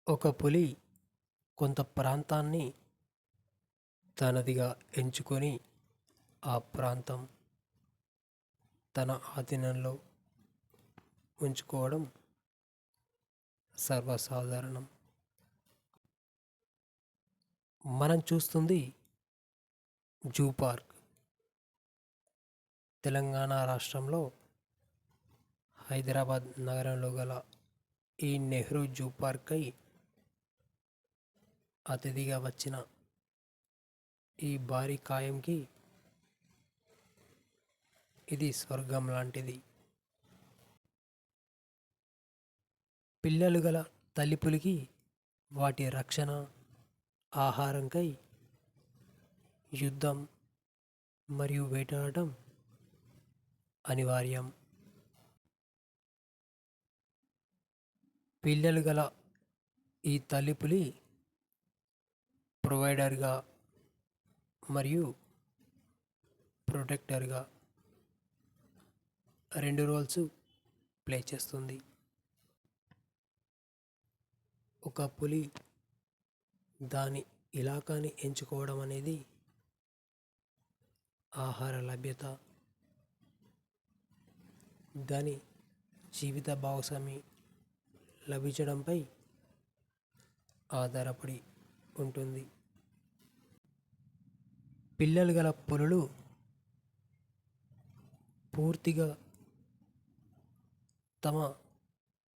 ఒక పులి కొంత ప్రాంతాన్ని తనదిగా ఎంచుకొని ఆ ప్రాంతం తన ఆధీనంలో ఉంచుకోవడం సర్వసాధారణం. మనం చూస్తుంది జూ పార్క్. తెలంగాణ రాష్ట్రంలో హైదరాబాద్ నగరంలో గల ఈ నెహ్రూ జూ పార్క్పై అతిథిగా వచ్చిన ఈ భారీ కాయంకి ఇది స్వర్గం లాంటిది. పిల్లలు గల తల్లిపులికి వాటి రక్షణ, ఆహారంకై యుద్ధం మరియు వేటాడటం అనివార్యం. పిల్లలు గల ఈ తల్లిపులి ప్రొవైడర్గా మరియు ప్రొటెక్టర్గా 2 రోల్స్ ప్లే చేస్తుంది. ఒక పులి దాని ఇలాకాని ఎంచుకోవడం అనేది ఆహార లభ్యత, దాని జీవిత భాగస్వామి లభించడంపై ఆధారపడి ఉంటుంది. పిల్లలు గల పులులు పూర్తిగా తమ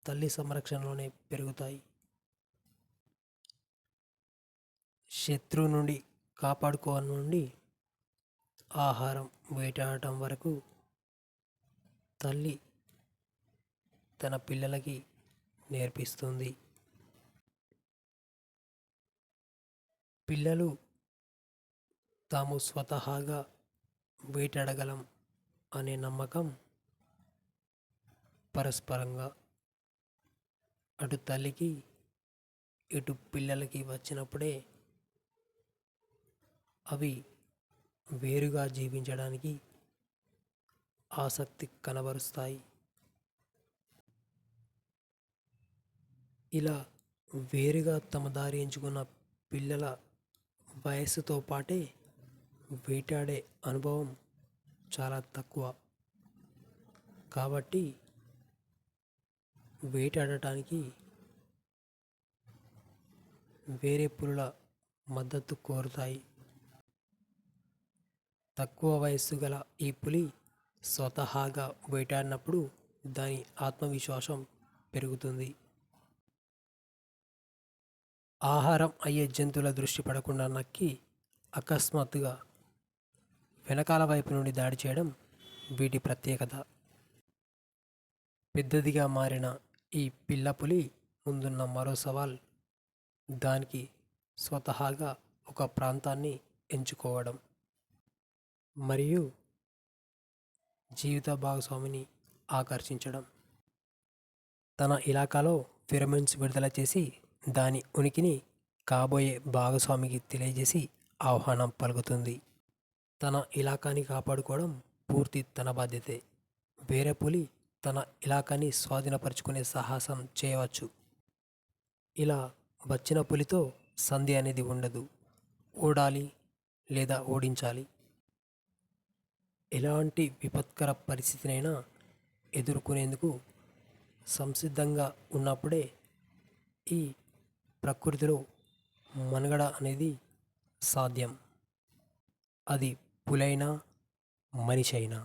తల్లి సంరక్షణలోనే పెరుగుతాయి. శత్రువు నుండి కాపాడుకోవడం నుండి ఆహారం వేటాడటం వరకు తల్లి తన పిల్లలకి నేర్పిస్తుంది. పిల్లలు తాము స్వతహాగా వేటాడగలం అనే నమ్మకం పరస్పరంగా అటు తల్లికి ఇటు పిల్లలకి వచ్చినప్పుడే అవి వేరుగా జీవించడానికి ఆసక్తి కనబరుస్తాయి. ఇలా వేరుగా తమ దారి ఎంచుకున్న పిల్లల వయస్సుతో పాటే వేటాడే అనుభవం చాలా తక్కువ. కాబట్టి వేటాడటానికి వేరే పులుల మద్దతు కోరుతాయి. తక్కువ వయస్సు గల ఈ పులి స్వతహాగా వేటాడినప్పుడు దాని ఆత్మవిశ్వాసం పెరుగుతుంది. ఆహారం అయ్యే జంతువుల దృష్టి పడకుండా నక్కి అకస్మాత్తుగా వెనకాల వైపు నుండి దాడి చేయడం వీటి ప్రత్యేకత. పెద్దదిగా మారిన ఈ పిల్ల పులి ముందున్న మరో సవాల్ దానికి స్వతహాగా ఒక ప్రాంతాన్ని ఎంచుకోవడం మరియు జీవిత భాగస్వామిని ఆకర్షించడం. తన ఇలాకాలో ఫిరమిన్స్ విడుదల చేసి దాని ఉనికిని కాబోయే భాగస్వామికి తెలియజేసి ఆహ్వానం పలుకుతుంది. తన ఇలాకాని కాపాడుకోవడం పూర్తి తన బాధ్యతే. వేరే పులి తన ఇలాకాని స్వాధీనపరుచుకునే సాహసం చేయవచ్చు. ఇలా వచ్చిన పులితో సంధి అనేది ఉండదు. ఓడాలి లేదా ఓడించాలి. ఎలాంటి విపత్కర పరిస్థితినైనా ఎదుర్కొనేందుకు సంసిద్ధంగా ఉన్నప్పుడే ఈ ప్రకృతిలో మనుగడ అనేది సాధ్యం. అది పులైనా మనిషి అయినా.